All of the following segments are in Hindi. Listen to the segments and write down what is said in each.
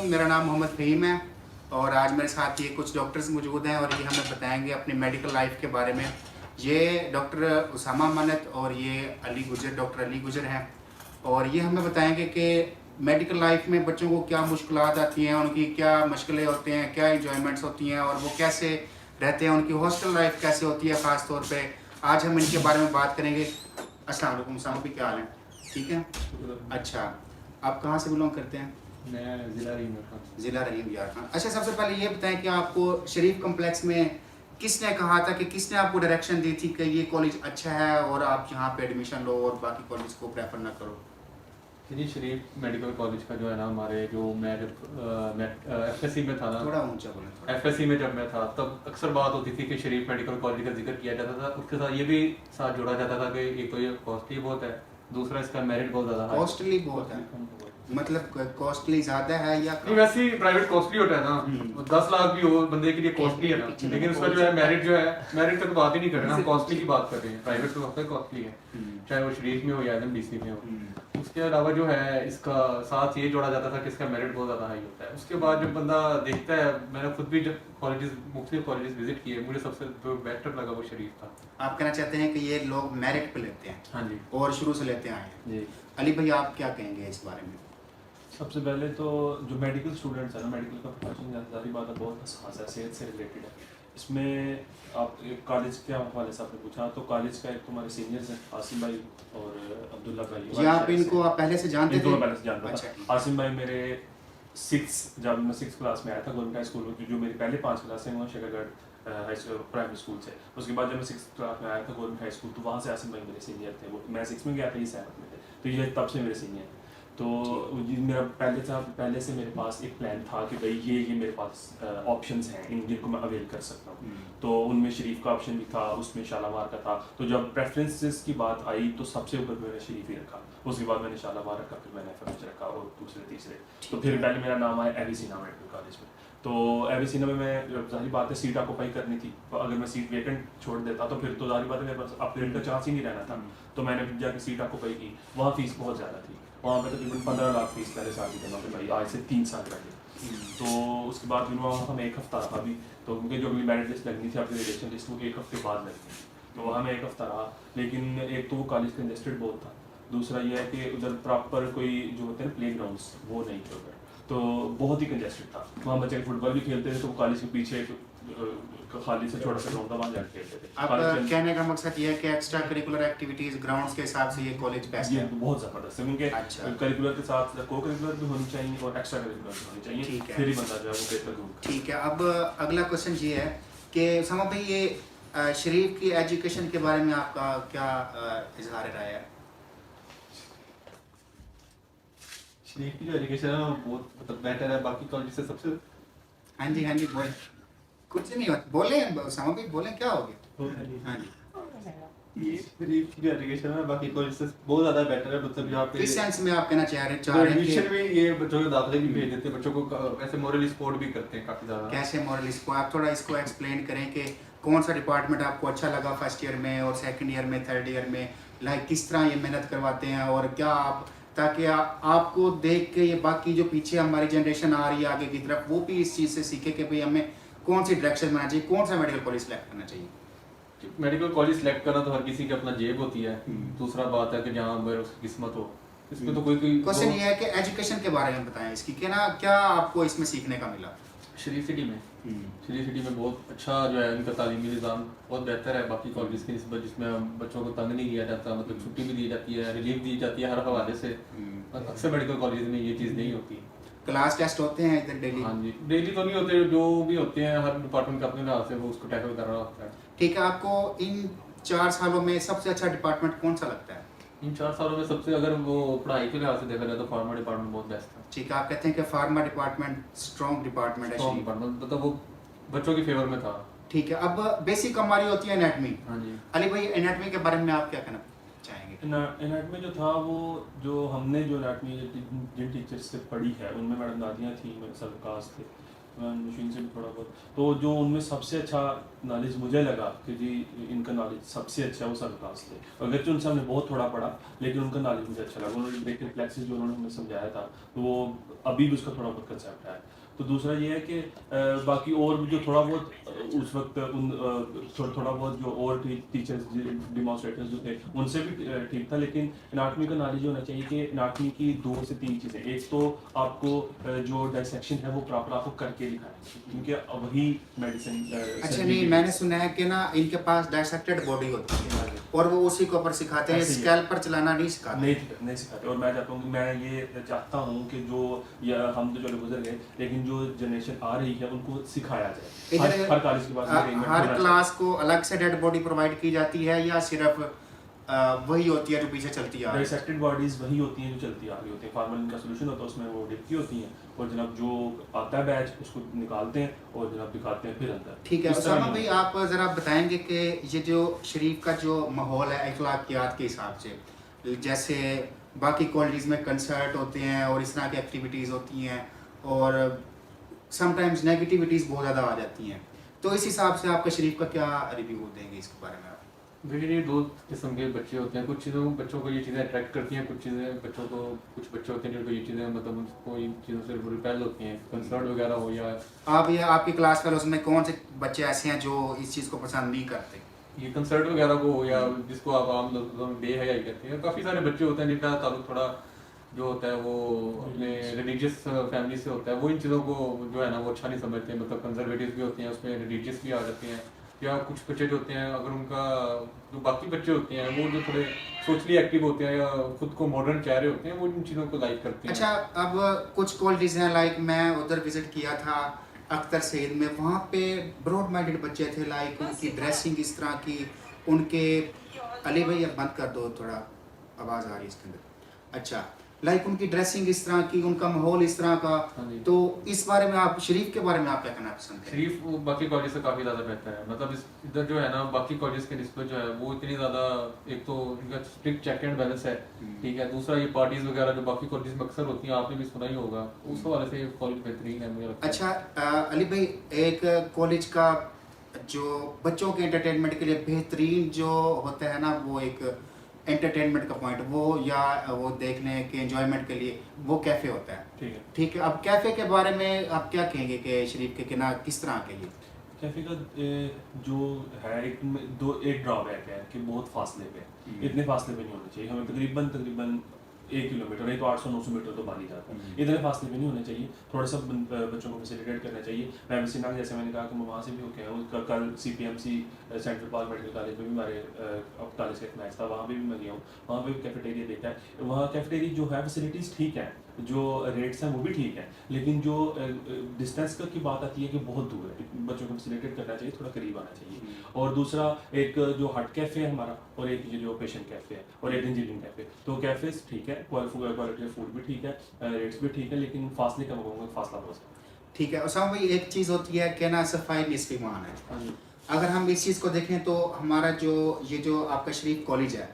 मेरा नाम मोहम्मद फ़हीम है और आज मेरे साथ ये कुछ डॉक्टर्स मौजूद हैं और ये हमें बताएंगे अपनी मेडिकल लाइफ के बारे में। ये डॉक्टर उसामा मन्नत और ये डॉक्टर अली गुजर हैं और ये हमें बताएंगे कि मेडिकल लाइफ में बच्चों को क्या मुश्किलात आती हैं, उनकी क्या मुश्किलें होती हैं, क्या इंजॉयमेंट्स होती हैं और वो कैसे रहते हैं, उनकी हॉस्टल लाइफ कैसे होती है ख़ास तौर पे। आज हम इनके बारे में बात करेंगे। अस्सलाम वालेकुम उसामा भाई, क्या हाल है? ठीक है। अच्छा, आप कहाँ से बिलोंग करते हैं? मैं ज़िला रहीम यार खान। अच्छा, सबसे पहले ये बताएं कि आपको शरीफ कम्प्लेक्स में किसने कहा था कि किसने आपको डायरेक्शन दी थी कि ये कॉलेज अच्छा है और आप यहाँ पे एडमिशन लो और बाकी कॉलेज को प्रेफर ना करो? जी, शरीफ मेडिकल कॉलेज का जो है ना, हमारे जो मैं एफएससी में था ना, थोड़ा ऊंचा बोलें। एफएससी में जब मैं था तब अक्सर बात होती थी कि शरीफ मेडिकल कॉलेज का जिक्र किया जाता था। उसके साथ ये भी साथ जोड़ा जाता था कि एक तो ये कॉस्टली बहुत है, दूसरा इसका मेरिट बहुत ज़्यादा है। कॉस्टली बहुत है मतलब कॉस्टली ज़्यादा है या नहीं, वैसे ही प्राइवेट कॉस्टली होता है ना, 10 लाख भी हो बंदे के लिए कॉस्टली है ना, लेकिन उसका जो है मेरिट जो है, मेरिट तक बात ही नहीं कर रहे, हम कॉस्टली की बात कर रहे हैं। प्राइवेट तो सबसे कॉस्टली है, चाहे वो शरीफ में हो या एमडीसी में हो। उसके अलावा जो है इसका साथ ये जोड़ा जाता था कि इसका मेरिट बहुत ज़्यादा हाई होता है। उसके बाद जब बंदा देखता है, मैंने खुद भी जब मुख्तलिफ कॉलेजेस विजिट किए, मुझे सबसे जो बेटर लगा वो शरीफ था। आप कहना चाहते हैं कि ये लोग मेरिट पे लेते हैं? हाँ जी, और शुरू से लेते आए हैं जी। अली भाई, आप क्या कहेंगे इस बारे में? सबसे पहले तो जो मेडिकल स्टूडेंट्स हैं ना, मेडिकल का प्रोफेशन जारी बात है, बहुत खास है, सेहत से रिलेटेड है। इसमें आप कॉलेज के हवाले से आपने पूछा तो कॉलेज का एक तुम्हारे सीनियर्स हैं आसिम भाई और अब्दुल्ला भाई। जी, आप इनको आप पहले से जानते थे? मैं पहले से जानता अच्छा, था। आसिम भाई मेरे जब मैं 6th क्लास में आया था गवर्नमेंट हाई स्कूल में, जो मेरी पहले 5 क्लास है वहाँ Shakargarh high school primary school से। उसके बाद जब मैं 6th क्लास में आया था गवर्नमेंट हाई स्कूल, तो वहाँ से आसिम भाई मेरे सीनियर थे। वो मैं 6 में गया था, ये 7 में थे, तो ये तब से मेरे सीनियर। तो मेरा पहले से मेरे पास एक प्लान था कि भाई ये मेरे पास ऑप्शंस हैं जिनको मैं अवेल कर सकता हूँ। तो उनमें शरीफ का ऑप्शन भी था, उसमें शालामार का था। तो जब प्रेफरेंसेस की बात आई तो सबसे ऊपर मैंने शरीफ ही रखा, उसके बाद मैंने शालामार रखा, फिर मैंने एफएमएच रखा और दूसरे तीसरे। तो फिर पहले मेरा नाम आया एविसिना मेडिकल कॉलेज में। तो एविसिना में मैं जाहिर बात है सीट ऑक्यूपाई करनी थी, तो अगर मैं सीट वेकेंट छोड़ देता तो फिर तो जाहिर बात है मेरे पास अपग्रेड का चांस ही नहीं रहना था। तो मैंने जाकर सीट ऑक्यूपाई की। वहाँ फीस बहुत ज़्यादा थी, वहाँ पे तकरीबन 15 लाख फीस पहले साल की जमा करवाई, आज से 3 साल पहले। तो उसके बाद फिर वहाँ हमें 1 हफ्ता रहा भी, तो क्योंकि जो अगली मेरिट लिस्ट लगनी थी, अपनी रिलेशन लिस्ट, वो 1 हफ्ते बाद लगनी। तो वहाँ मैं 1 हफ्ता रहा, लेकिन एक तो वो कॉलेज कंजेस्टेड बहुत था, दूसरा ये है कि उधर प्रॉपर कोई जो होते हैं ना प्ले ग्राउंड्स, वो नहीं थे उधर, तो बहुत ही कंजेस्टेड था। वहाँ बच्चे फुटबॉल भी खेलते थे, तो कॉलेज के पीछे एक खाली से छोटा सा ग्राउंड था, वहाँ जाके खेलते थे। आपका कहने का मकसद ये है कि एक्स्ट्रा करिकुलर एक्टिविटीज ग्राउंड्स के हिसाब से ये कॉलेज बेस्ट ये है? बहुत ज़बरदस्त है, क्योंकि अच्छा। करिकुलर के साथ को करिकुलर भी होनी चाहिए और एक्स्ट्रा करिकुलर भी होनी चाहिए। ठीक है। फिर ही बंदा जो है वो बेहतर ग्रुप। ठीक है, अब अगला क्वेश्चन ये है कि उसामा भाई, ये शरीफ की एजुकेशन के बारे में आपका क्या इजहार राय है? शरीफ की जो एजुकेशन है वो बहुत मतलब बेटर है बाकी कॉलेज से सबसे। हाँ जी, हाँ जी, बोले। कुछ नहीं होता, बोले उसामा भाई, बोले, क्या हो गया? हाँ जी। ये शरीफ की जो एजुकेशन है बाकी कॉलेज से बहुत ज़्यादा बेटर है, मतलब यहाँ पे किस सेंस में आप कहना चाह रहे हैं एडमिशन कि में ये बच्चों के दाखिले भी भेज देते हैं, बच्चों को ऐसे मोरली सपोर्ट भी करते हैं काफ़ी ज़्यादा। कैसे मॉरल, इसको आप थोड़ा इसको एक्सप्लेन करें कि कौन सा डिपार्टमेंट आपको अच्छा लगा फर्स्ट ईयर में और सेकंड ईयर में, थर्ड ईयर में, लाइक किस तरह ये मेहनत करवाते हैं और क्या आप, ताकि आपको देख के ये बाकी जो पीछे हमारी जनरेशन आ रही है आगे की तरफ, वो भी इस चीज़ से सीखे कि भाई हमें कौन सी डायरेक्शन में आना चाहिए, कौन सा मेडिकल कॉलेज सेलेक्ट करना चाहिए। मेडिकल कॉलेज सेलेक्ट करना तो हर किसी की अपना जेब होती है। दूसरा बात है कि जहाँ पर उसकी किस्मत हो, इसमें तो कोई क्वेश्चन ये है कि एजुकेशन के बारे में बताएं इसकी, कि ना क्या आपको इसमें सीखने का मिला? शरीफ सिटी में बहुत अच्छा जो है इनका तालीमी निज़ाम बहुत बेहतर है बाकी कॉलेज की निस्बत, जिसमें बच्चों को तंग नहीं किया जाता, मतलब छुट्टी भी दी जाती है, रिलीफ दी जाती है हर हवाले से। अक्सर मेडिकल कॉलेज में ये चीज़ नहीं होती। क्लास टेस्ट होते हैं इधर डेली? हाँ जी, डेली तो नहीं होते, जो भी होते हैं हर डिपार्टमेंट का अपने लिहाज से वो उसको टैकल कर रहा होता है। ठीक है, आपको इन 4 सालों में सबसे अच्छा डिपार्टमेंट कौन सा लगता है? इन 4 सालों में सबसे अगर वो पढ़ाई के लिहाज से देखा जाए तो फार्मा डिपार्टमेंट बहुत बेस्ट था। ठीक है, आप कहते हैं कि फार्मा डिपार्टमेंट स्ट्रॉन्ग डिपार्टमेंट है स्ट्रॉन्ग शरीफ। डिपार्टमेंट, मतलब वो बच्चों के फेवर में था। ठीक है, अब बेसिक हमारी होती है एनाटमी। हाँ जी। अली भाई, एनाटमी के बारे में आप क्या कहना चाहेंगे? एनाटमी जो था, वो जो हमने जो एनाटमी जिन टीचर्स से पढ़ी है उनमें मैडम नादिया थी, मेरे सरकाज थे, मशीन से भी थोड़ा बहुत। तो जो उनमें सबसे अच्छा नॉलेज मुझे लगा कि जी इनका नॉलेज सबसे अच्छा वो सरफराज थे। अगरचे उनसे हमने बहुत थोड़ा पढ़ा लेकिन उनका नॉलेज मुझे अच्छा लगा। उन्होंने ब्रेक रिफ्लेक्सेस जो उन्होंने हमें समझाया था तो वो अभी भी उसका थोड़ा बहुत कंसेप्ट है। तो दूसरा ये है कि बाकी और भी जो थोड़ा बहुत उस वक्त उन थोड़ा बहुत जो और टीचर्स डिमॉन्स्ट्रेटर्स जो थे उनसे भी ठीक था, लेकिन एनाटॉमी का नॉलेज होना चाहिए कि एनाटॉमी की 2 से 3 चीज़ें। एक तो आपको जो डाइसेक्शन है वो प्रॉपर आपको करके दिखाएंगे क्योंकि वही मेडिसिन। अच्छा नहीं, मैंने सुना है कि ना इनके पास डायसेक्टेड बॉडी होती है और वो उसी के ऊपर सिखाते हैं, स्कैल्प पर चलाना नहीं सिखाते। नहीं सिखाते। और मैं चाहता हूँ, मैं ये चाहता हूँ कि जो हम तो चलो गुजर गए लेकिन जो जनरेशन आ रही है उनको सिखाया जाए। हर कॉलेज के पास हर क्लास को अलग से डेड बॉडी प्रोवाइड की जाती है या सिर्फ वही होती है जो पीछे चलती आ रही है? डाइसेक्टेड बॉडीज वही होती हैं जो चलती आ रही होती हैं। फॉर्मलिन का सोल्यूशन होता है उसमें, वो डिप की होती हैं और जनाब जो आता है बैच उसको निकालते हैं और जनाब दिखाते हैं फिर अंदर। ठीक है उसामा भाई, आप ज़रा बताएंगे कि ये जो शरीफ का जो माहौल है अखलाकियात के हिसाब से, जैसे बाकी कॉलेज में कंसर्ट होते हैं और इस तरह की एक्टिविटीज़ होती हैं और समटाइम्स नेगेटिविटीज़ बहुत ज़्यादा आ जाती हैं, तो इस हिसाब से आपका शरीफ का क्या रिव्यू देंगे इसके बारे में आप? देखिए ये 2 किस्म के बच्चे होते हैं। कुछ चीज़ों बच्चों को ये चीज़ें अट्रैक्ट करती हैं, कुछ चीज़ें बच्चों को, कुछ बच्चे होते हैं जिनको ये चीज़ें मतलब उनको इन चीज़ों से रिपेल होती हैं, कंसर्ट वगैरह हो या आप ये आपकी क्लास फेलोज में कौन से बच्चे ऐसे हैं जो इस चीज़ को पसंद नहीं करते? ये कंसर्ट वगैरह को हो या जिसको आप आम लफ्ज़ों में बेहयाई कहते हैं। काफ़ी सारे बच्चे होते हैं जिनका ताल्लुक थोड़ा जो होता है वो अपने रिलीजियस फैमिली से होता है, वो इन चीज़ों को जो है ना वो अच्छा नहीं समझते हैं। मतलब कंजर्वेटिव भी होते हैं उसमें, रिलीजियस भी आ जाते हैं। या कुछ बच्चे जो होते हैं अगर उनका जो बाकी बच्चे होते हैं वो जो थोड़े सोशली एक्टिव होते हैं या खुद को मॉडर्न चाह रहे होते हैं वो इन चीज़ों को लाइक करते हैं। अच्छा, अब कुछ कॉलेजेस हैं, लाइक मैं उधर विजिट किया था अख्तर सईद में, वहाँ पे ब्रॉड माइंडेड बच्चे थे, लाइक उनकी ड्रेसिंग इस तरह की, उनके अली भैया बंद कर दो थोड़ा, आवाज़ आ रही है इसके अंदर। अच्छा, लाइक उनकी ड्रेसिंग इस तरह की, उनका माहौल इस तरह का, तो इस बारे में आप शरीफ के बारे में आप क्या कहना पसंद करें? शरीफ वो बाकी कॉलेज से काफ़ी ज़्यादा बेहतर है। मतलब इस इधर जो है ना बाकी कॉलेज के निस्बत जो है वो इतनी ज़्यादा, एक तो इनका स्ट्रिक्ट चेक एंड बैलेंस है, ठीक है। दूसरा ये पार्टीज वगैरह जो बाकी कॉलेज में अक्सर होती हैं, आपने भी सुना ही होगा, उस हवाले से कॉलेज बेहतरीन है मुझे लगता है। अच्छा अली भाई, एक कॉलेज का जो बच्चों के एंटरटेनमेंट के लिए बेहतरीन जो होता है ना, वो एक एंटरटेनमेंट का पॉइंट वो या वो देखने के एंजॉयमेंट के लिए वो कैफ़े होता है। ठीक है। ठीक है, अब कैफ़े के बारे में आप क्या कहेंगे कि शरीफ के ना किस तरह के लिए? कैफे का जो है एक ड्रॉबैक है कि बहुत फासले पे, इतने फासले पे नहीं होने चाहिए। हमें तकरीबन 1 किलोमीटर, नहीं तो 800-900 मीटर तो मान ही जाता है, इतने फासले पे नहीं होने चाहिए। थोड़ा सा बच्चों को फैसिलिटेट करना चाहिए। मैं वैसे ना, जैसे मैंने कहा कि मैं वहाँ से भी होके आया हूँ, कल CPMC central park medical college में भी हमारे कॉलेज का एक मैच था, वहाँ पे भी मैं गया हूँ। वहाँ पे भी कैफेटेरिया देखा है। वहाँ कैफेटेरिया जो है फैसिलिटीज़ ठीक है, जो रेट्स हैं वो भी ठीक है, लेकिन जो डिस्टेंस की बात आती है कि बहुत दूर है, बच्चों को फैसिलिटेट करना चाहिए, थोड़ा करीब आना चाहिए। और दूसरा एक जो हट कैफ़े है हमारा, और एक ये जो पेशेंट कैफ़े है, और एक इंजीनियरिंग कैफ़े, तो कैफ़ेज ठीक है, क्वालिटी फूड भी ठीक है, रेट्स भी ठीक है, लेकिन फासले का कहूँगा, फासला बहुत है। ठीक है उसामा भाई, एक चीज़ होती है कि ना सफाई निस्फ़ ईमान है। अगर हम इस चीज़ को देखें तो हमारा जो आपका शरीफ कॉलेज है,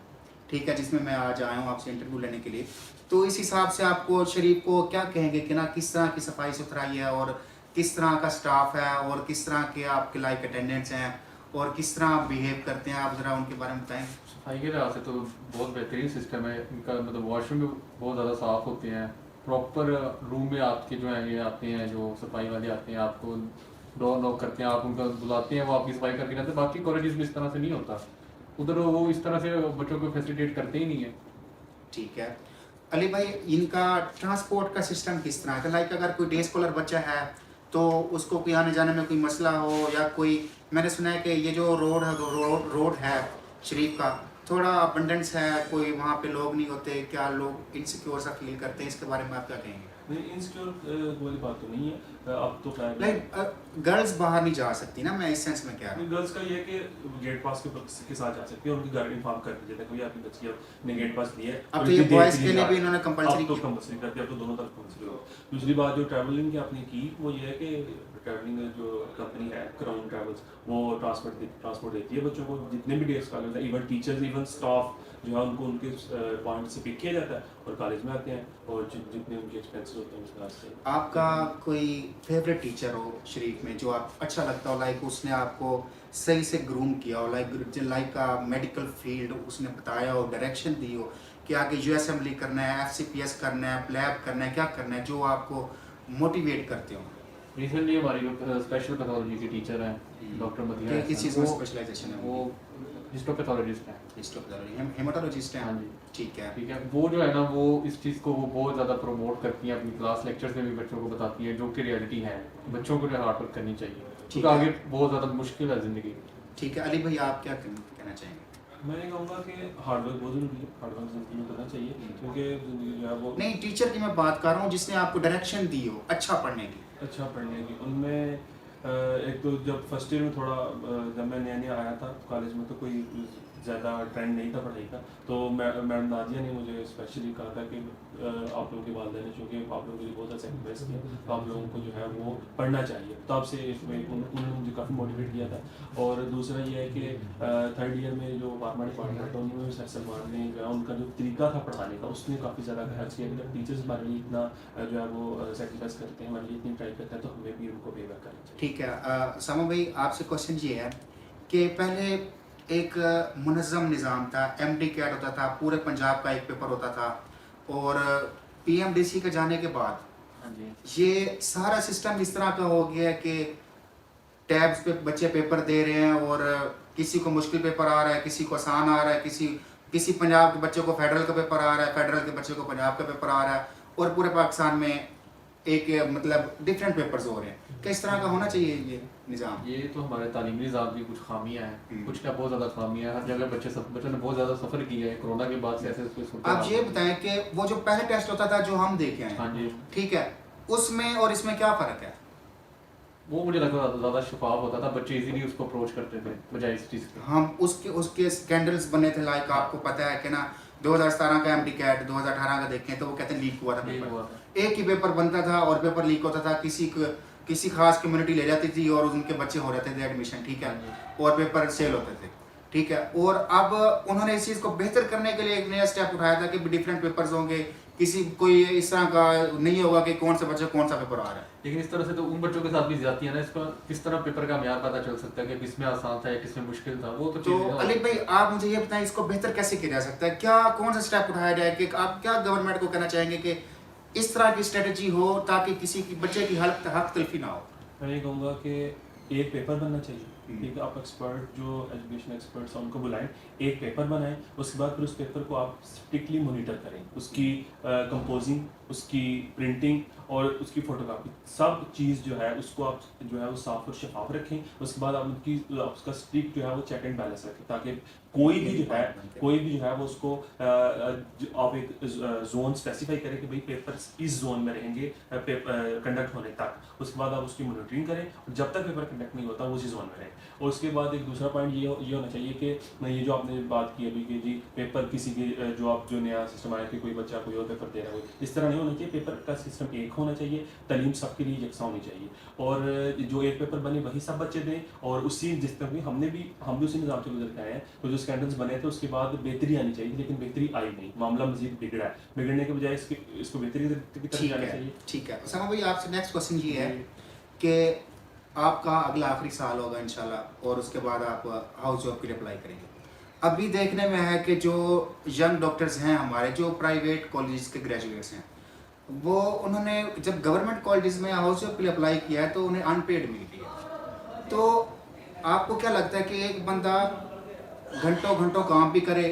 ठीक है, जिसमें मैं आज आया हूँ आपसे इंटरव्यू लेने के लिए, तो इस हिसाब से आपको शरीफ को क्या कहेंगे कि ना किस तरह की सफाई सुथराई है और किस तरह का स्टाफ है और किस तरह के आपके लाइक अटेंडेंट्स हैं और किस तरह आप बिहेव करते हैं, आप ज़रा उनके बारे में बताएं। सफाई के लिहाज से तो बहुत बेहतरीन सिस्टम है इनका। मतलब वॉशरूम भी बहुत ज़्यादा साफ़ होते हैं, प्रॉपर रूम में आपके जो है ये आते हैं, जो सफाई वाले आते हैं, आपको डोर नॉक करते हैं, आप उनका बुलाते हैं, वो आपकी सफाई करके जाते हैं। बाकी कॉलेजेस में इस तरह से नहीं होता, उधर वो इस तरह से बच्चों को फैसिलिटेट करते ही नहीं है। ठीक है अली भाई, इनका ट्रांसपोर्ट का सिस्टम किस तरह का, लाइक अगर कोई डे स्कॉलर बच्चा है तो उसको कोई आने जाने में कोई मसला हो, या कोई, मैंने सुना है कि ये जो रोड है शरीफ का थोड़ा अबंडेंस है, कोई वहाँ पे लोग नहीं होते, क्या लोग इनसिक्योर सा फील करते हैं, इसके बारे में आप क्या कहेंगे? नहीं, इनसिक्योर वाली बात तो नहीं है। अब तो खैर लाइक गर्ल्स बाहर नहीं जा सकती ना, मैं इस सेंस में कह रहा हूँ। गर्ल्स का ये है कि गेट पास के साथ जा सकती है, उनके घर इन्फॉर्म कर दीजिए कोई आपकी बच्ची ने गेट पास लिया है। अब तो ये बॉयज़ के लिए भी इन्होंने कंपलसरी तो कंपलसरी कर दिया, अब तो दोनों तरफ कंपलसरी हो। दूसरी बात जो ट्रैवलिंग की आपने की, वो ये है कि ट्रैवलिंग जो कंपनी है क्राउन ट्रैवल्स, वो ट्रांसपोर्ट देती है बच्चों को, जितने भी डे स्कॉलर हैं, इवन टीचर्स, इवन स्टाफ जो है उनको उनके पॉइंट से पिक किया जाता है और कॉलेज में आते हैं, और जितने उनके एक्सपेंसेस होते हैं उस क्लास से। आपका कोई फेवरेट टीचर हो शरीफ में जो आप अच्छा लगता हो, लाइक उसने आपको सही से ग्रूम किया हो, लाइक का मेडिकल फील्ड उसने बताया हो, डायरेक्शन दी हो कि आगे यूएसएमएलई करना है, एफसीपीएस करना है, प्लैब करना है, क्या करना है, जो आपको मोटिवेट करते हो? रिसेंटली हमारी जो स्पेशल पैथोलॉजी की टीचर हैं डॉक्टर मदिया किस चीज़ में स्पेशलाइजेशन है? वो हिस्टोपैथोलॉजिस्ट हैं। हिस्टोपैथोलॉजी, हेमाटोलॉजिस्ट हैं? हाँ जी। ठीक है। ठीक है, वो जो है ना वो इस चीज़ को वो बहुत ज़्यादा प्रमोट करती हैं, अपनी क्लास लेक्चर्स में भी बच्चों को बताती हैं जो कि रियलिटी है। बच्चों को जो हार्ड वर्क करनी चाहिए ठीक क्योंकि है। आगे बहुत ज़्यादा मुश्किल है ज़िंदगी। ठीक है, अली भाई आप क्या कहना चाहेंगे? मैं ये कहूँगा कि हार्ड वर्क बहुत ज़रूरी है, हार्ड वर्क ज़िंदगी में करना चाहिए क्योंकि ज़िंदगी जो है वो नहीं, टीचर की मैं बात कर रहा हूँ जिसने आपको डायरेक्शन दी हो अच्छा पढ़ने की। अच्छा पढ़ने की। उनमें एक तो जब फर्स्ट ईयर में थोड़ा जब मैं नया नया आया था कॉलेज में तो कोई ज़्यादा ट्रेंड नहीं था पढ़ाई का, तो मैडम नादिया ने मुझे स्पेशली कहा था कि आप लोगों के वालिदैन ने चूँकि आप लोगों के लिए बहुत ज़्यादा सेक्रीफाइस किया तो आप लोगों को जो है वो पढ़ना चाहिए। तो आपसे उन्होंने मुझे काफ़ी मोटिवेट किया था। और दूसरा ये है कि थर्ड ईयर में जो फार्मा डिपार्टमेंट था उनमें भी सर सलमान ने जो है उनका जो तरीका था पढ़ाने का उसने काफ़ी ज़्यादा खर्च किया कि जब टीचर्स हमारे लिए इतना जो है वो सेक्रीफाइस करते हैं, हमारे लिए इतनी ट्राई करते हैं, तो हमें भी उनको पे बैक करना चाहिए। ठीक है, सामा भाई आपसे क्वेश्चन ये है कि पहले एक मुनज़्ज़म निज़ाम था, एमडी कैट होता था, पूरे पंजाब का एक पेपर होता था, और पीएमडीसी के जाने के बाद हाँ जी। ये सारा सिस्टम इस तरह का हो गया है कि टैब्स पे बच्चे पेपर दे रहे हैं और किसी को मुश्किल पेपर आ रहा है, किसी को आसान आ रहा है, किसी पंजाब के बच्चे को फेडरल का पेपर आ रहा है, फेडरल के बच्चे को पंजाब का पेपर आ रहा है, और पूरे पाकिस्तान में एक मतलब डिफरेंट पेपर्स हो रहे हैं। किस तरह का होना चाहिए ये निज़ाम? ये तो हमारे तालीमी निज़ाम की कुछ खामियां हैं, कुछ क्या बहुत ज़्यादा खामियां हैं। हर जगह बच्चों ने बहुत ज़्यादा सफ़र किया है कोरोना के बाद से ऐसे आप ये बताएं कि वो जो पहले टेस्ट होता था जो हम देखे हैं, हाँ जी, ठीक है, उसमें और इसमें क्या फ़र्क है? वो मुझे लगता था ज़्यादा शफाफ होता था, बच्चे इजीली उसको अप्रोच करते थे बजाय इस चीज़ के। हम उसके स्कैंडल्स बने थे, लाइक आपको पता है कि ना 2017 का एमडी कैट 2018 का देखें तो वो कहते हैं लीक हुआ था लीक हुआ पेपर। एक ही पेपर बनता था और पेपर लीक होता था, किसी खास कम्युनिटी ले जाती थी और उनके बच्चे हो जाते थे एडमिशन, ठीक है, और पेपर सेल होते थे, ठीक है। और अब उन्होंने इस चीज़ को बेहतर करने के लिए एक नया स्टेप उठाया था कि डिफरेंट पेपर्स होंगे, कोई इस तरह का नहीं होगा कि कौन सा बच्चा कौन सा पेपर आ रहा है। लेकिन इस तरह से तो उन बच्चों के साथ भी ज्यादती है ना, इसका किस तरह पेपर का म्यार पता चल सकता है कि किसमें आसान था या किसमें मुश्किल था, वो तो अली भाई आप मुझे ये बताएं इसको बेहतर कैसे किया जा सकता है, क्या कौन सा स्टेप उठाया जाए, कि आप क्या गवर्नमेंट को कहना चाहेंगे कि इस तरह की स्ट्रेटजी हो ताकि किसी की बच्चे की हक तलफी ना हो? मैं ये कहूँगा कि एक पेपर बनना चाहिए, ठीक है। आप एक्सपर्ट जो एजुकेशन एक्सपर्ट्स हैं उनको बुलाएं, एक पेपर बनाएं, उसके बाद फिर उस पेपर को आप स्ट्रिक्टली मॉनिटर करें, उसकी कंपोजिंग, उसकी प्रिंटिंग और उसकी फोटोकॉपी, सब चीज़ जो है उसको आप जो है वो साफ और शफाफ रखें। उसके बाद आप उसका स्ट्रिक्ट जो है वो चेक एंड बैलेंस रखें ताकि कोई भी जो है वो उसको आप एक जोन स्पेसिफाई करें कि भाई पेपर इस जोन में रहेंगे कंडक्ट होने तक। उसके बाद आप उसकी मॉनिटरिंग करें और जब तक पेपर कंडक्ट नहीं होता वो उसी जोन में रहे। और उसके बाद एक दूसरा पॉइंट ये होना चाहिए कि ये जो आपने बात की अभी कि जी पेपर किसी के जो नया सिस्टम आया कि कोई बच्चा कोई और पेपर दे रहा है, इस तरह नहीं होना चाहिए। पेपर का सिस्टम एक होना चाहिए, तालीम सबके लिए यकसा होनी चाहिए और जो एक पेपर बने वही सब बच्चे दें। और उसी जिस तरह हम भी उसी निज़ाम से गुजर के आए हैं, तो जो स्कैंडल्स बने थे उसके बाद बेहतरी आनी चाहिए, लेकिन बेहतरी आई नहीं, मामला मजीद बिगड़ा है। बिगड़ने के बजाय इसको बेहतरी की तरफ जाना चाहिए। ठीक है उसामा भाई, आपसे नेक्स्ट क्वेश्चन ये है कि आपका अगला आखिरी साल होगा इंशाल्लाह और उसके बाद आप हाउस जॉब के लिए अप्लाई करेंगे। अभी देखने में है कि जो यंग डॉक्टर्स हैं हमारे, जो प्राइवेट कॉलेज के ग्रेजुएट्स हैं, वो उन्होंने जब गवर्नमेंट कॉलेज में हाउस जॉब के लिए अप्लाई किया है तो उन्हें अनपेड मिल रही है। तो आपको क्या लगता है कि एक बंदा घंटों घंटों काम भी करे,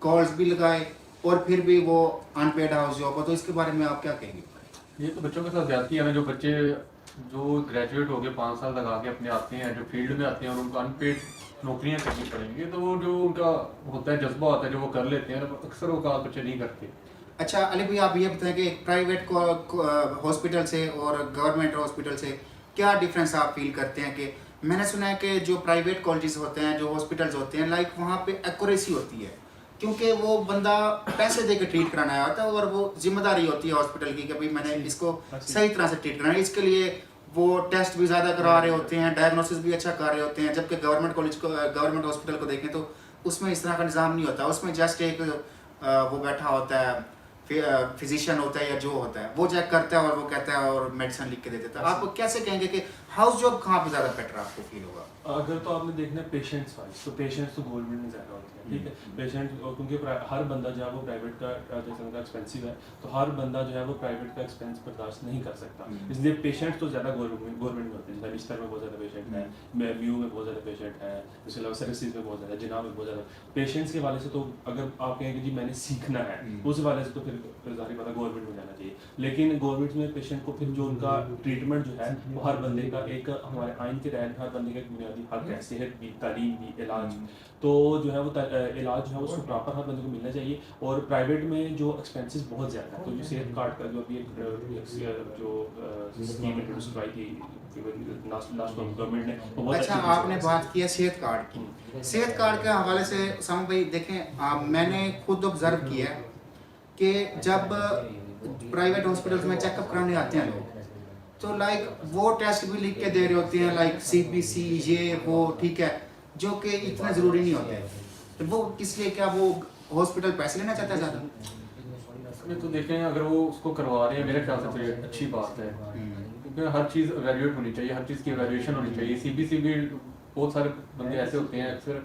कॉल्स भी लगाए और फिर भी वो अनपेड हाउस जॉब हो, तो इसके बारे में आप क्या कहेंगे? ये तो बच्चों के साथ ज्यादती है ना, जो बच्चे जो ग्रेजुएट हो गए 5 साल लगा के अपने आते हैं, जो फील्ड में आते हैं और उनको अनपेड नौकरियां करनी पड़ेंगी, तो वो जो उनका होता है जज्बा होता है जो वो कर लेते हैं, अक्सर वो काम बच्चे नहीं करते। अच्छा अली भाई, आप ये बताएं कि प्राइवेट हॉस्पिटल से और गवर्नमेंट हॉस्पिटल से क्या डिफरेंस आप फील करते हैं? कि मैंने सुना है कि जो प्राइवेट कॉलेजेस होते हैं, जो हॉस्पिटल्स होते हैं, लाइक वहाँ पे एक्यूरेसी होती है क्योंकि वो बंदा पैसे दे के ट्रीट कराना आया होता है और वो जिम्मेदारी होती है हॉस्पिटल की कि भाई मैंने इसको सही तरह से ट्रीट कराना है। इसके लिए वो टेस्ट भी ज़्यादा करा रहे होते हैं, डायग्नोसिस भी अच्छा कर रहे होते हैं। जबकि गवर्नमेंट हॉस्पिटल को देखें तो उसमें इस तरह का निज़ाम नहीं होता। उसमें जस्ट एक वो बैठा होता है फिजिशियन होता है या जो होता है वो चेक करता है और वो कहता है और मेडिसिन लिख के दे देता है। आप कैसे कहेंगे कि हाउस जॉब कहाँ पे ज़्यादा बेटर आपको फील होगा? अगर तो आपने देखना है पेशेंट्स वाइज, तो पेशेंट्स तो गवर्नमेंट में ज़्यादा होते हैं, ठीक है। पेशेंट क्योंकि हर बंदा जो है वो प्राइवेट का जैसे उनका एक्सपेंसिव है, तो हर बंदा जो है वो प्राइवेट का एक्सपेंस बर्दाश्त नहीं कर सकता, इसलिए पेशेंट्स तो ज़्यादा गवर्नमेंट में होते हैं। जैसे बिस्तर में बहुत ज़्यादा पेशेंट है, म्यू में बहुत ज़्यादा पेशेंट है, इसके अलावा सर्विसेज में बहुत ज़्यादा, जिना में बहुत ज़्यादा पेशेंट्स के वाले से। तो अगर आप कहें कि जी मैंने सीखना है उस वाले से, तो फिर ज़ाहिर बात है गवर्नमेंट में जाना चाहिए। लेकिन गवर्नमेंट में पेशेंट को फिर जो उनका ट्रीटमेंट जो है वो हर बंदे का एक हमारे आइन के तहत हर बंदे का एक बुनियादी हक है, सेहत भी, तालीम भी, इलाज। तो जो है वो इलाज जो है उसको प्रॉपर हर बंदे को मिलना चाहिए। और प्राइवेट में जो एक्सपेंसेस बहुत ज़्यादा है, तो जो सेहत कार्ड का जो अभी एक जो स्कीम इंट्रोड्यूस करवाई थी लास्ट गवर्नमेंट ने, वो बहुत अच्छा, अच्छी आपने बात किया सेहत कार्ड की। सेहत कार्ड के हवाले से उसामा भाई देखें, मैंने खुद ऑब्जर्व किया है कि जब प्राइवेट हॉस्पिटल्स में चेकअप कराने आते हैं लोग, तो लाइक वो टेस्ट भी लिख के दे रहे होते हैं, लाइक CBC ये वो, ठीक है, जो कि इतने ज़रूरी नहीं होते। तो वो किस लिए, क्या वो हॉस्पिटल पैसे लेना चाहता है ज़्यादा? तो देखें, अगर वो उसको करवा रहे हैं मेरे ख्याल से तो ये अच्छी बात है, क्योंकि हर चीज़ एवेल्यूएट होनी चाहिए, हर चीज़ की एवेल्यूएशन होनी चाहिए। CBC भी बहुत सारे बंदे ऐसे होते हैं, अक्सर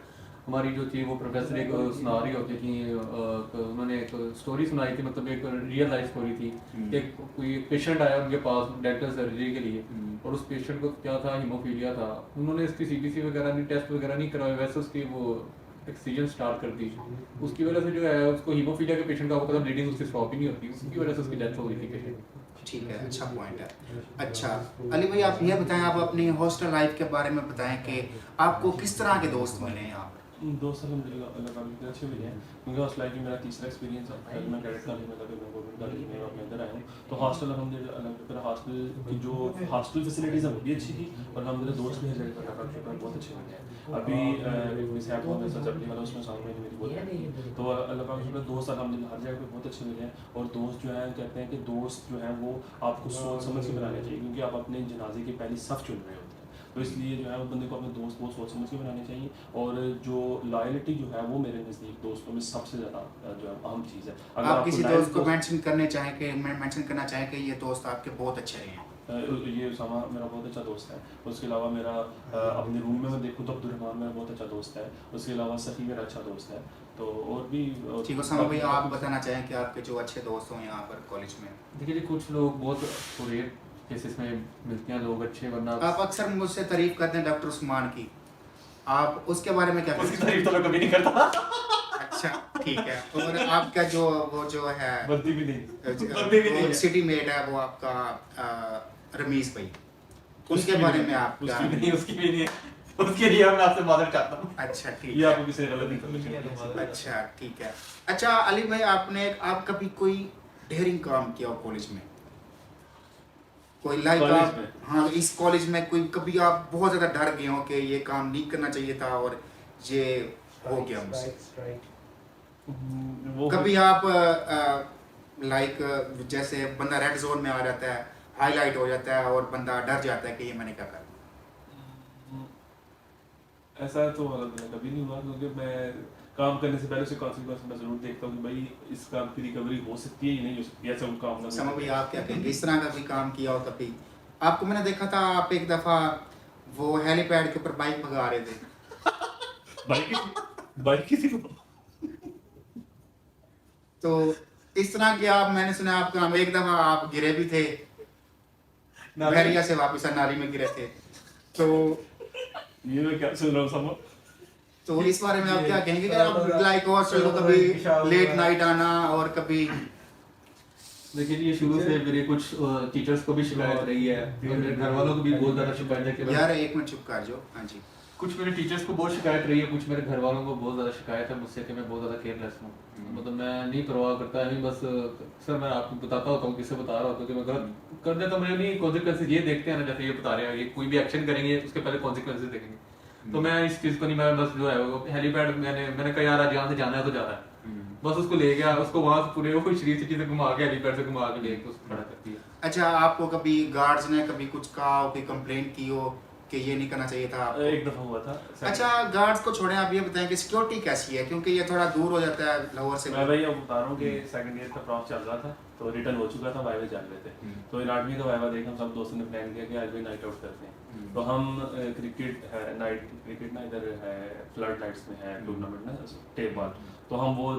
हमारी जो थी वो प्रोफेसर एक सुना रही होती थी, उन्होंने एक स्टोरी सुनाई थी, मतलब एक रियल लाइफ स्टोरी थी। एक कोई पेशेंट आया उनके पास डेंटल सर्जरी के लिए, और उस पेशेंट को क्या था, हीमोफीलिया था। उन्होंने इसकी CBC वगैरह नहीं, टेस्ट वगैरह नहीं करवाए, वैसे उसकी वो ऑक्सीजन स्टार्ट कर दी। उसकी वजह से जो है उसको हीमोफीलिया के पेशेंट का वो पता ब्लीडिंग उसकी स्टॉप ही नहीं होती, उसकी वजह से उसकी डेथ हो गई थी पेशेंट। ठीक है, अच्छा पॉइंट है। अच्छा अली भाई, आप ये बताएं, आप अपनी हॉस्टल लाइफ के बारे में बताएं कि आपको किस तरह के दोस्त मिले हैं यहाँ पर? दोस्त अल्हम्दुलिल्लाह अल्लाह ताला के अच्छे मिले हैं, क्योंकि हॉस्टल लाइफ में मेरा तीसरा एक्सपीरियंस है। पहले मैं कैडेट कॉलेज में था, फिर मैं गवर्नमेंट कॉलेज में अपने अंदर आया हूँ। तो हॉस्टल अल्हम्दुलिल्लाह हॉस्टल की जो हॉस्टल फैसिलिटीज़ है वो भी अच्छी थी, और अल्हम्दुलिल्लाह दोस्त भी हर जगह पर अल्लाह का शुक्र बहुत अच्छे मिले हैं। अभी मिस है बहुत ऐसा जबली वाला, उसमें सामने मेरी बहुत है, तो अल्लाह का शुक्र दोस्त अल्हम्दुलिल्लाह हर जगह पर बहुत अच्छे मिले हैं। और दोस्त जो है कहते हैं कि दोस्त जो है वो आपको सोच समझ के बनाने चाहिए, क्योंकि आप अपने जनाजे की पहली सफ़ चुन रहे होते हैं, तो इसलिए जो है वो बंदे को अपने दोस्त बहुत सोच समझ के बनाने चाहिए। और जो लॉयल्टी जो है वो मेरे नज़दीक दोस्तों में सबसे ज़्यादा जो है अहम चीज़ है। अगर आप किसी दोस्त को मेंशन मेंशन करना चाहें कि ये दोस्त आपके बहुत अच्छे रहे हैं? ये उसामा मेरा बहुत अच्छा दोस्त है। उसके अलावा मेरा अपने रूम में मैं देखूँ तो अब्दुलरहमान मेरा बहुत अच्छा दोस्त है। उसके अलावा सफ़ी मेरा अच्छा दोस्त है। तो और भी ठीक है उसामा भाई, आप बताना चाहें कि आपके जो अच्छे दोस्त हों यहाँ पर कॉलेज में? देखिए, कुछ लोग बहुत रेयर केसेस में मिलते हैं लोग अच्छे, वरना आप अक्सर मुझसे तारीफ करते हैं डॉक्टर उस्मान की, आप उसके बारे में क्या उसकी तारीफ तो मैं कभी नहीं करता। अच्छा ठीक है। और आपका जो वो जो है बंदी भी नहीं सिटी मेट है वो आपका रमीज भाई, उसके बारे में आप क्या? उसकी भी नहीं है, उसके लिए मैं आपसे मदद चाहता हूँ। अच्छा ठीक ये है, आपको किसी ने गलत इन्फॉर्मेशन अच्छा ठीक है। अच्छा अली भाई, आपने आप कभी कोई डेयरिंग काम किया हो कॉलेज में? कोई लाइक कॉलेज आप में? हाँ, इस कॉलेज में कोई कभी आप बहुत ज़्यादा डर गए हो कि ये काम नहीं करना चाहिए था और ये हो गया मुझसे? वो कभी आप लाइक जैसे बंदा रेड जोन में आ जाता है, हाईलाइट हो जाता है और बंदा डर जाता है कि ये मैंने क्या कर, ऐसा तो कभी नहीं हुआ, क्योंकि मैं काम करने से पहले उसे कॉन्सिक्वेंस मैं जरूर देखता हूँ कि भाई इस काम की रिकवरी हो सकती है या नहीं हो सकती है, ऐसा उनका काम समझ भाई आप क्या कहेंगे? इस तरह का कोई काम किया हो कभी? आपको मैंने देखा था आप एक दफ़ा वो हेलीपैड के ऊपर बाइक भगा रहे थे, बाइक किसी को तो इस तरह के आप, मैंने सुना आपका नाम, एक दफ़ा आप गिरे भी थे, बहरिया से वापस नाली में गिरे थे, तो ये मैं क्या सुन रहा हूँ समझ। तो इस बारे में आप क्या कहेंगे कि आप लाइक हॉस्टल को कभी लेट नाइट आना और कभी? देखिए, ये शुरू से मेरे कुछ टीचर्स को भी शिकायत रही है, मेरे घर वालों को भी बहुत ज़्यादा शिकायत है कि यार एक मिनट चुप कर जो। हाँ जी। कुछ मेरे टीचर्स को बहुत शिकायत रही है, कुछ मेरे घर वालों को बहुत ज़्यादा शिकायत है मुझसे कि मैं बहुत ज़्यादा केयरलेस हूँ। मतलब मैं नहीं परवाह करता है, बस सर मैं आपको बताता होता हूँ, किससे बता रहा होता हूँ कि मैं गलत कर देता हूँ, मुझे नहीं कॉन्सिक्वेंसेज ये देखते हैं ना, जैसे ये बता रहे हैं ये कोई भी एक्शन करेंगे उसके पहले कॉन्सिक्वेंसेज देखेंगे। तो मैं इस चीज़ को नहीं, मैं बस जो है वो हेलीपैड मैंने कहा यार आज यहाँ से जाना है तो जाना है, बस उसको ले गया, उसको वहाँ से पूरे वो शरीफ सिटी से घुमा के हेलीपैड से घुमा के लेके उसको खड़ा कर दिया। अच्छा, आपको कभी गार्ड्स ने कभी कुछ कहा हो, कोई कंप्लेंट की हो कि ये नहीं करना चाहिए था आपको? एक दफ़ा हुआ था। अच्छा, गार्ड्स को छोड़ें, आप ये बताएं कि सिक्योरिटी कैसी है, क्योंकि ये थोड़ा दूर हो जाता है लाहौर से। मैं भाई अब बता रहा हूँ कि सेकंड ईयर का प्रॉफ चल रहा था, तो रिटर्न हो चुका था, वाइवा चल रहे थे। तो एनाटॉमी का वाइवा देख हम सब दोस्तों ने प्लान किया कि आज भी नाइट आउट करते हैं। तो हम क्रिकेट है, नाइट क्रिकेट ना इधर है फ्लड लाइट्स में है टूर्नामेंट ना टेप बॉल, तो हम वो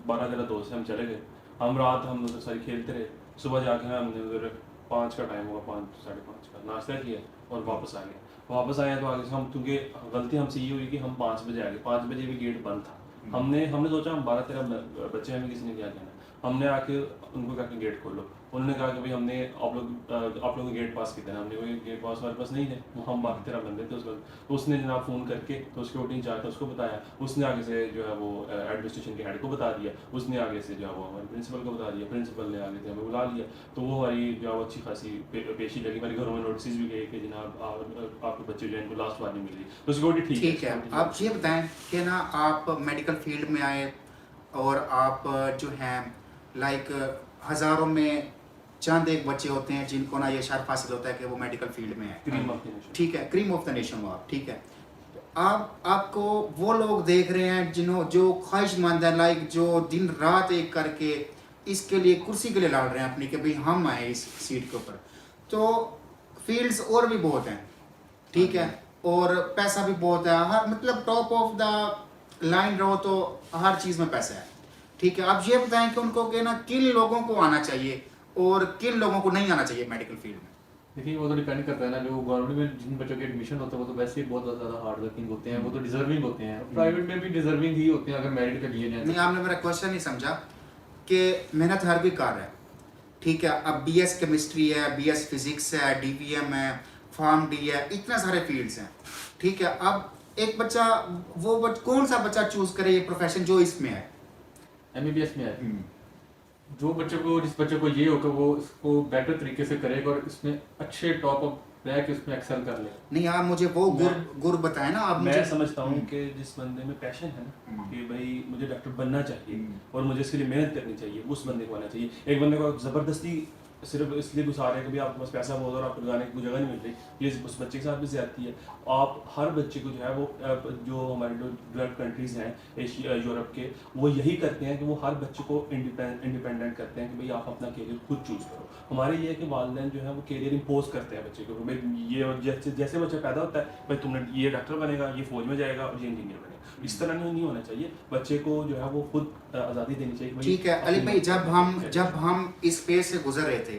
12-13 दोस्त हम चले गए। हम रात हम उधर सारी खेलते रहे, सुबह जाके हमने उधर 5 का टाइम हुआ, 5-5:30 का नाश्ता किया और वापस आ गए। वापस आए तो आगे से हम, क्योंकि गलती हमसे ये हुई कि हम 5 बजे आ गए, 5 बजे भी गेट बंद था। हमने सोचा हम 12-13 बच्चे हमें किसी ने क्या कहना, हमने आके उनको कहा कि गेट खोलो। उन्होंने कहा कि भाई हमने आप लोग गेट पास किए थे। हमने कोई गेट पास हमारे पास नहीं थे, वो हम 12-13 बंदे थे उस वक्त। तो उसने जनाब फ़ोन करके तो सिक्योरिटी इंचार्ज था उसको बताया, उसने आगे से जो है वो एडमिनिस्ट्रेशन के हेड को बता दिया, उसने आगे से जो है वो हमारे प्रिंसिपल को बता दिया, प्रिंसिपल ने आगे से हमें बुला लिया। तो वो हमारी जो है वो अच्छी खासी पेशी लगी। हमारे घरों में नोटिस भी गए कि जनाब आपके बच्चे जो है इनको लास्ट वार्निंग मिली। तो सिक्योरिटी ठीक है। आप ये बताएं कि ना आप मेडिकल फील्ड में आए और आप जो हैं लाइक हज़ारों में चंद एक बच्चे होते हैं जिनको ना ये शर्फ हासिल होता है कि वो मेडिकल फील्ड में है, क्रीम ऑफ द नेशन। ठीक है, क्रीम ऑफ द नेशन हो आप, ठीक है। आपको वो लोग देख रहे हैं जो ख्वाहिशमंद है, लाइक जो दिन रात एक करके इसके लिए कुर्सी के लिए लड़ रहे हैं अपनी कि भाई हम आए इस सीट के ऊपर। तो फील्ड्स और भी बहुत हैं, ठीक है, और पैसा भी बहुत है, हर मतलब टॉप ऑफ द लाइन रहो तो हर चीज़ में पैसा है, ठीक है। आप ये बताएं कि उनको कि ना किन लोगों को आना चाहिए और किन लोगों को नहीं आना चाहिए मेडिकल फील्ड में? देखिए वो तो डिपेंड करता है ना, जो गवर्नमेंट में जिन बच्चों के एडमिशन होते हैं वो तो वैसे ही बहुत ज़्यादा हार्ड वर्किंग होते हैं, वो तो डिजर्विंग होते हैं। प्राइवेट में भी डिजर्विंग ही होते हैं अगर मेरिट के लिए नहीं, आपने मेरा क्वेश्चन नहीं समझा कि मेहनत हर कोई कर रहा है, ठीक है। अब BS केमिस्ट्री है, BS फिजिक्स है, DVM है, फार्म डी है, इतने सारे फील्ड्स हैं, ठीक है। अब एक बच्चा कौन सा बच्चा चूज करे ये प्रोफेशन जो इसमें है, MBBS में है। जो जिस बच्चे को ये हो कि वो इसको बेटर तरीके से करेगा और इसमें अच्छे टॉप अप रह के उसमें एक्सेल कर ले। नहीं, आप मुझे वो गुर बताएं ना। आप मैं मुझे समझता हूँ कि जिस बंदे में पैशन है ना कि भाई मुझे डॉक्टर बनना चाहिए और मुझे इसके लिए मेहनत करनी चाहिए, उस बंदे को आना चाहिए। एक बंदे को ज़बरदस्ती सिर्फ इसलिए घुसा रहे हैं कि भाई आपके पास पैसा बहुत और आपको लगाने की कोई जगह नहीं मिल रही, ये उस बच्चे के साथ भी ज़्यादती है। आप हर बच्चे को जो है वो जो हमारे जो डेवलप्ड कंट्रीज़ हैं एशिया यूरोप के, वो यही करते हैं कि वो हर बच्चे को इंडिपेंडेंट करते हैं कि भाई आप अपना कैरियर खुद चूज़ करो। हमारे ये है कि वालिदैन जो है वो कैरियर इम्पोज करते हैं बच्चे को, भाई ये जैसे बच्चा पैदा होता है भाई तुमने ये डॉक्टर बनेगा, ये फौज में जाएगा और ये इंजीनियर बनेगा। इस तरह नहीं होना चाहिए, बच्चे को जो है वो खुद आज़ादी देनी चाहिए। ठीक है अली भाई, जब हम इस फेज से गुजर रहे थे,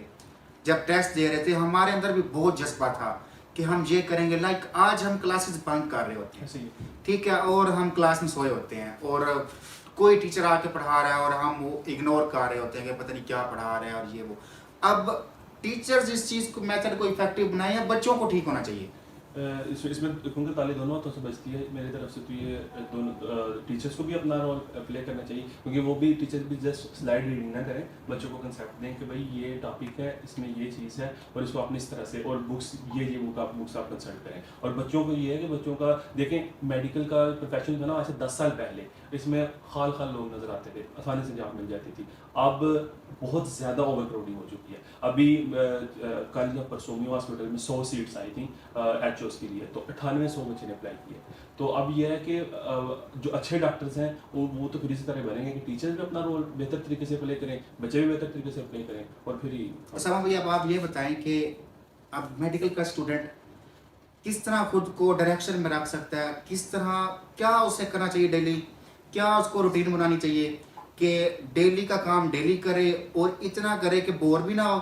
जब टेस्ट दे रहे थे, हमारे अंदर भी बहुत जज्बा था कि हम ये करेंगे। लाइक आज हम क्लासेस बंक कर रहे होते हैं, ठीक है, और हम क्लास में सोए होते हैं और कोई टीचर आके पढ़ा रहा है और हम वो इग्नोर कर रहे होते हैं कि पता नहीं क्या पढ़ा रहे हैं और ये वो। अब टीचर्स इस चीज़ को मेथड को इफेक्टिव बनाए या बच्चों को ठीक होना चाहिए? इसमें क्योंकि ताली दोनों हाथों से बचती है मेरी तरफ से, तो ये दोनों टीचर्स को भी अपना रोल प्ले करना चाहिए, क्योंकि वो भी टीचर्स भी जस्ट स्लाइड रीडिंग ना करें, बच्चों को कंसेप्ट दें कि भाई ये टॉपिक है, इसमें ये चीज़ है और इसको अपनी इस तरह से, और बुक्स ये बुक्स आप कंसल्ट करें। और बच्चों को ये है कि बच्चों का देखें, मेडिकल का प्रोफेशन था ना आज से 10 साल पहले इसमें खाल लोग नज़र आते थे, आसानी से जॉब मिल जाती थी। अब बहुत ज़्यादा ओवर क्राउडिंग हो चुकी है। अभी कल या परसों में हॉस्पिटल में 100 सीट्स आई थी HOs के लिए, तो 9800 बच्चे ने अप्लाई किए। तो अब यह है कि जो अच्छे डॉक्टर्स हैं वो तो फिर इसी तरह बनेंगे कि टीचर्स भी अपना रोल बेहतर तरीके से प्ले करें, बच्चे भी बेहतर तरीके से प्ले करें, और फिर ही। समा भैया, अब आप ये बताएं कि अब मेडिकल का स्टूडेंट किस तरह खुद को डायरेक्शन में रख सकता है, किस तरह, क्या उसे करना चाहिए डेली, क्या उसको रूटीन बनानी चाहिए कि डेली का काम डेली करे और इतना करे कि बोर भी ना हो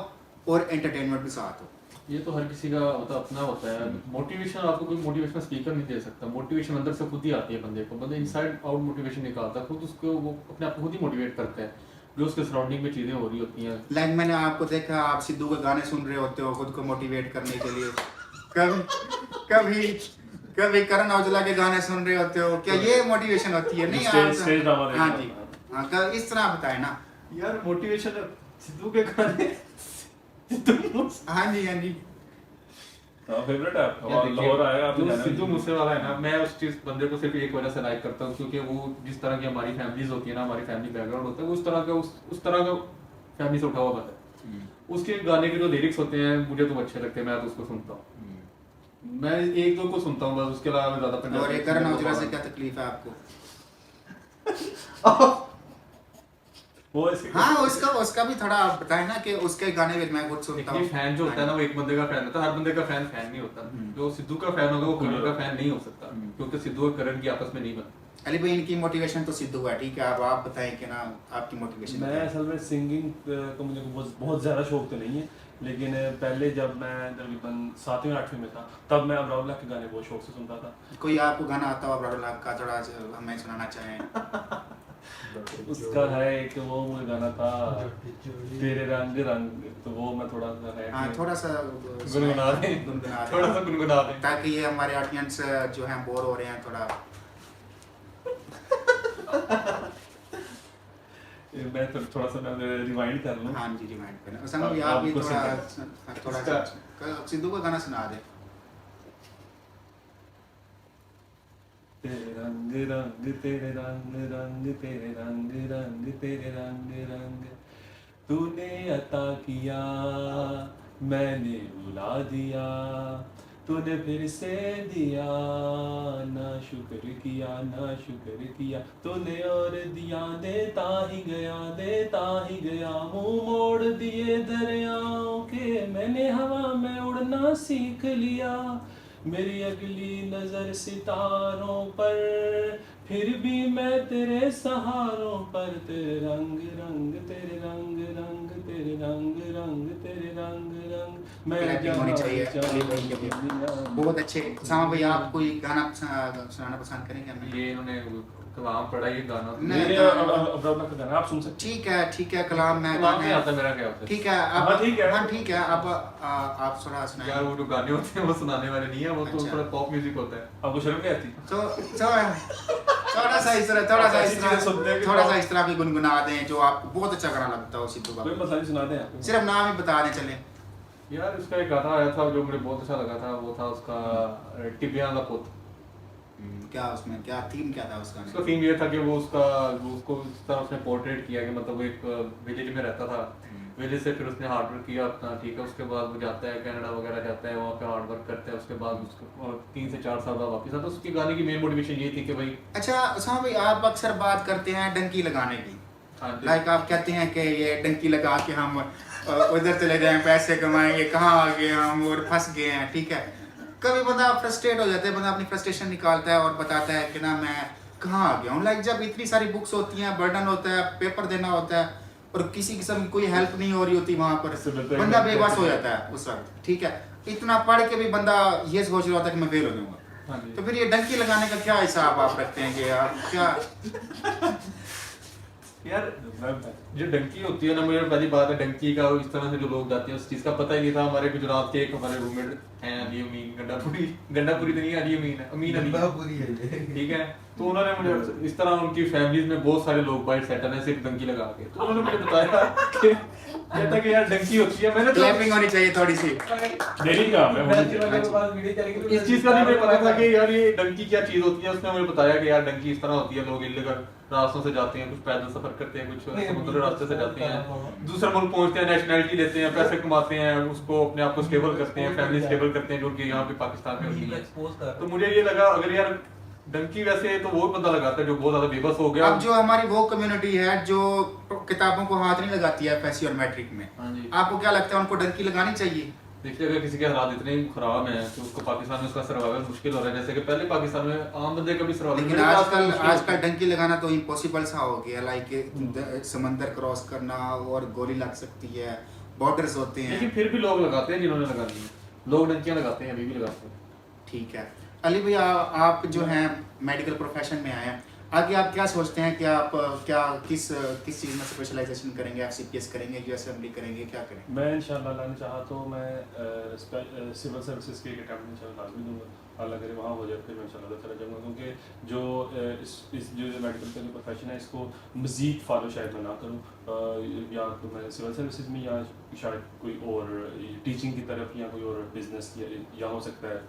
और एंटरटेनमेंट भी साथ हो? ये तो हर किसी का मतलब अपना होता है। मोटिवेशन आपको कोई मोटिवेशनल स्पीकर नहीं दे सकता, मोटिवेशन अंदर से खुद ही आती है बंदे को। बंदा इनसाइड आउट मोटिवेशन निकालता है, खुद उसको वो अपने आप को खुद ही मोटिवेट करता है जो उसके सराउंडिंग में चीज़ें हो रही होती हैं। लाइक मैंने आपको देखा, आप सिद्धू के गाने सुन रहे होते हो खुद को मोटिवेट करने के लिए, कभी कभी करण औजला के गाने सुन रहे होते हो, क्या ये मोटिवेशन होती है? नहीं, आप हाँ जी, हाँ, इस तरह बताए ना यार। मोटिवेशन सिद्धू के गाने हाँ जी फेवरेट है लाहौर आएगा आप जो सिद्धू मूसेवाला है ना, मैं उस चीज बंदे को सिर्फ एक वजह से लाइक करता हूँ क्योंकि वो जिस तरह की हमारी फैमिलीज होती है ना, हमारी फैमिली बैकग्राउंड होता है, उस तरह का फैमिली से उठा हुआ बंदा है। उसके गाने के जो लिरिक्स होते हैं मुझे तो अच्छे लगते हैं, मैं तो उसको सुनता हूँ। मैं एक दो को सुनता हूँ बस, उसके अलावा मैं ज्यादा पंजाबी और ये करण औजला से क्या तकलीफ है आपको? वो इसके हाँ उसका भी थोड़ा आप बताएं ना कि उसके गाने भी मैं खुद सुनता हूँ। फैन जो होता है ना, वो एक बंदे का फैन होता है, हर बंदे का फैन नहीं होता। जो सिद्धू का फैन होगा वो करण का फैन नहीं हो सकता, क्योंकि सिद्धू और करण की आपस में नहीं बनती। अली भाई इनकी मोटिवेशन तो सिद्धू है, ठीक है, अब आप बताएं कि ना आपकी मोटिवेशन मैं असल में सिंगिंग को मुझे बहुत ज़्यादा शौक तो नहीं है, लेकिन पहले जब मैं तकरीबन 7वीं 8वीं में था तब मैं अब्राउल्लाह के गाने बहुत शौक से सुनता था। कोई आपको गाना आता हो अब्रारुल्लाह का, थोड़ा हमें सुनाना चाहें? उसका है एक वो गाना था तेरे रंग रंग, तो वो मैं थोड़ा सा है हाँ थोड़ा सा गुनगुना दें, गुनगुना दें। थोड़ा सा गुनगुना दें, ताकि ये हमारे ऑडियंस जो हैं बोर हो रहे हैं थोड़ा। मैं थोड़ा सा रिवाइंड कर लूँ। हाँ जी रिमाइंड करना उसमें भी आप भी थोड़ा सा सिद्धू का गाना सुना दे। तेरे रंग रंग तेरे रंग रंग तेरे रंग रंग तेरे रंग रंग, तूने अता किया मैंने भुला दिया, तूने फिर से दिया ना शुक्र किया ना शुक्र किया, तूने और दिया देता ही गया, मुंह मोड़ दिए दरियाओं के मैंने हवा में उड़ना सीख लिया, मेरी अगली नजर सितारों पर फिर भी मैं तेरे सहारों पर, तेरे रंग रंग तेरे रंग रंग तेरे रंग रंग तेरे रंग रंग, मैं Clapping होनी चाहिए अली भाई के लिए। बहुत अच्छे। सामा भाई आप कोई गाना सुनाना पसंद करेंगे हमें? ये इन्होंने कलाम पढ़ा, ये गाना मेरे अब्राउल्लाह का गाना आप सुन सकते ठीक है कलाम में कलाम नहीं आता मेरा, क्या होता है? ठीक है अब हाँ, ठीक है। हाँ ठीक है अब आप थोड़ा सुनाएं। यार वो जो गाने होते हैं वो सुनाने वाले नहीं है, वो तो अच्छा। थोड़ा पॉप म्यूजिक होता है। हैं, आपको शर्म नहीं आती? तो थोड़ा सा इस तरह भी गुनगुना दें जो आपको बहुत अच्छा गाना लगता हो सिद्धू का। कोई मसला नहीं, सुना दें आप। सिर्फ नाम ही बता दें चले। यार उसका एक गाना आया था जो मुझे बहुत अच्छा लगा था, वो था उसका टिबिया का पुत। क्या उसमें क्या थीम क्या था उसका? उसका थीम ये था कि वो उसको इस तरह उसने पोर्ट्रेट किया कि मतलब वो एक विलेज में रहता था, विलेज से फिर उसने हार्ड वर्क किया अपना, ठीक है, उसके बाद वो जाता है कनाडा वगैरह जाता है, वहाँ पे हार्ड वर्क करता है, उसके बाद उसको 3 से 4 साल बाद वापस आता है। उसके गाने की मेन मोटिवेशन ये थी कि भाई अच्छा उसामा भाई आप अक्सर बात करते हैं डंकी लगाने की, हाँ जी, लाइक आप कहते हैं कि ये डंकी लगा के हम उधर चले जाएं पैसे कमाएंगे, कहाँ आ गए हम और फंस गए हैं, ठीक है। कभी बंदा फ्रस्ट्रेट हो जाता है, बंदा अपनी फ्रस्ट्रेशन निकालता है और बताता है कि ना मैं कहाँ आ गया हूँ। लाइक जब इतनी सारी बुक्स होती हैं, बर्डन होता है, पेपर देना होता है और किसी किस्म की कोई हेल्प नहीं हो रही होती वहाँ पर, बंदा बेबस हो जाता है उस वक्त, ठीक है। इतना पढ़ के भी बंदा ये सोच रहा होता है कि मैं फेल हो जाऊँगा। हाँ जी। तो फिर ये डंकी लगाने का क्या हिसाब आप रखते हैं कि आप क्या? यार जो डंकी होती है ना, मुझे पहली बात है डंकी का इस तरह से जो लोग जाते हैं उस चीज़ का पता ही नहीं था। हमारे गुजरात के एक हमारे रूममेट हैं अली अमीन, गंडापुरी तो नहीं है, अली अमीन है, अमीन अली, ठीक है। तो उन्होंने मुझे इस तरह उनकी फैमिलीज में बहुत सारे लोग बाइट सेटल है सिर्फ डंकी लगा के, तो उन्होंने मुझे बताया कि कहता कि यार डंकी होती है। मैंने तो क्लैपिंग होनी चाहिए थोड़ी सी। डेली का मैं इस चीज का नहीं मुझे पता था कि यार ये डंकी क्या चीज होती है। उसने मुझे बताया कि यार डंकी इस तरह होती है, लोग इल्लीगल रास्तों से जाते हैं, कुछ पैदल सफर करते हैं, कुछ समुद्री रास्ते से जाते हैं, दूसरे मुल्क पहुंचते हैं, नेशनलिटी लेते हैं, पैसे कमाते हैं, उसको अपने आप को स्टेबल करते हैं, फैमिली स्टेबल करते हैं, जो कि यहाँ पे पाकिस्तान में होती है। तो मुझे ये लगा अगर यार डंकी वैसे तो वो बंदा लगाता है जो बहुत ज्यादा बेबस हो गया। अब जो हमारी वो कम्युनिटी है जो किताबों को हाथ नहीं लगाती है एफएससी और मैट्रिक में, हाँ जी। आपको क्या लगता है उनको डंकी लगानी चाहिए? देखिए अगर किसी के हालात इतने खराब हैं तो उसको पाकिस्तान में उसका सर्वाइवल मुश्किल हो रहा है। जैसे कि पहले पाकिस्तान में आम बंदे का भी सर्वाइवल, लेकिन आजकल डंकी लगाना तो इम्पॉसिबल सा हो गया। लाइक समंदर क्रॉस करना और गोली लग सकती है, बॉर्डर्स होते हैं। लेकिन फिर भी लोग लगाते हैं, जिन्होंने लगानी है लोग डंकियां लगाते हैं, अभी भी लगाते हैं। ठीक है अली भैया, आप जो हैं मेडिकल प्रोफेशन में आए हैं, आगे आप क्या सोचते हैं कि आप क्या किस चीज़ में स्पेशलाइजेशन करेंगे? आप सीपीएस करेंगे, यूएसएमडी करेंगे, क्या करेंगे? मैं इंशाल्लाह अल्लाह ने चाहा तो मैं सिविल सर्विसेज के अटैम्प्ट इंशाल्लाह लाजमी दूंगा। अल्लाह करे वहाँ हो जाए फिर मैं इंशाल्लाह चला जाऊँगा, क्योंकि जो इस जो मेडिकल का जो प्रोफेशन है इसको मज़ीद फॉलो शायद मैं ना करूँ, या तो मैं सिविल सर्विसेज में या शायद कोई और टीचिंग की तरफ या कोई और बिजनेस या हो सकता है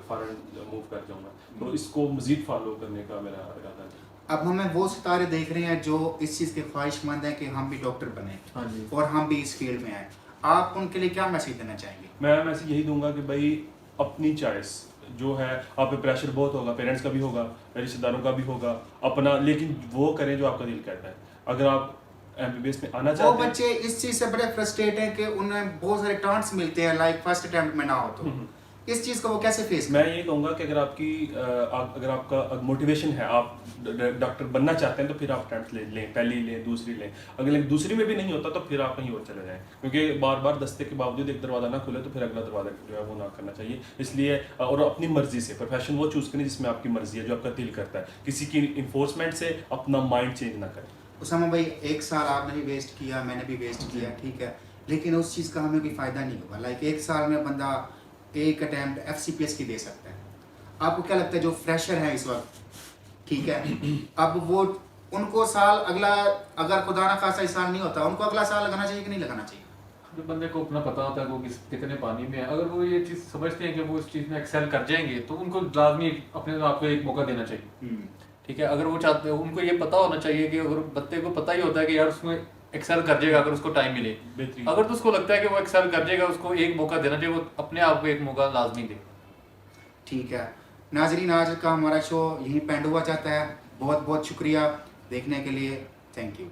फॉरेन मूव कर जाऊँगा। तो इसको मज़ीद फॉलो करने का मेरा इरादा है। अब हमें वो सितारे देख रहे हैं जो इस चीज़ के ख्वाहिशमंद हैं कि हम भी डॉक्टर बने हाँ जी। और हम भी इस फील्ड में आए, आप उनके लिए क्या मैसेज देना चाहेंगे? मैं मैसेज यही दूंगा कि भाई अपनी चॉइस जो है, आप पे प्रेशर बहुत होगा, पेरेंट्स का भी होगा, रिश्तेदारों का भी होगा अपना, लेकिन वो करें जो आपका दिल कहता है। अगर आप एमबीबीएस में आना वो चाहते हैं, बच्चे इस चीज से बड़े फ्रस्ट्रेट हैं कि उन्हें बहुत सारे टांट्स मिलते हैं लाइक फर्स्ट अटेम्प्ट में ना हो तो इस चीज को वो कैसे फेस मैं ये कहूँगा कि अगर आपका मोटिवेशन है, आप डॉक्टर बनना चाहते हैं, तो फिर आप अटेम्प्ट लें, पहली लें, दूसरी लें। अगर दूसरी में भी नहीं होता तो फिर आप कहीं और चले जाएं, क्योंकि बार बार दस्ते के बावजूद एक दरवाज़ा ना खुले तो फिर अगला दरवाज़ा जो है वो ना करना चाहिए। इसलिए और अपनी मर्जी से प्रोफेशन वो चूज़ करें जिसमें आपकी मर्जी है, जो आपका दिल करता है। किसी की इन्फोर्समेंट से अपना माइंड चेंज ना करें। उसामा भाई, 1 साल आपने भी वेस्ट किया, मैंने भी वेस्ट किया, ठीक है, लेकिन उस चीज़ का हमें कोई फ़ायदा नहीं हुआ। लाइक 1 साल में बंदा एक अटैम्प्ट FCPS की दे सकता है। आपको क्या लगता है जो फ्रेशर है इस वक्त, ठीक है, अब वो उनको साल अगला, अगर खुदा ना खासा इस साल नहीं होता, उनको अगला साल लगाना चाहिए कि नहीं लगाना चाहिए? जो बंदे को अपना पता होता है वो कितने पानी में है, अगर वो ये चीज़ समझते हैं कि वो इस चीज़ में एक्सेल कर जाएंगे तो उनको लाजमी अपने आप को एक मौका देना चाहिए। ठीक है, अगर वो चाहते हैं, उनको ये पता होना चाहिए कि अगर बच्चे को पता ही होता है कि यार उसमें एक्सेल कर जाएगा अगर उसको टाइम मिले, अगर तो उसको लगता है कि वो एक्सेल कर जाएगा, उसको एक मौका देना चाहिए, वो अपने आप को एक मौका लाजमी दे। ठीक है नाजरीन, आज का हमारा शो यहीं पेंड हुआ चाहता है। बहुत बहुत शुक्रिया देखने के लिए, थैंक यू।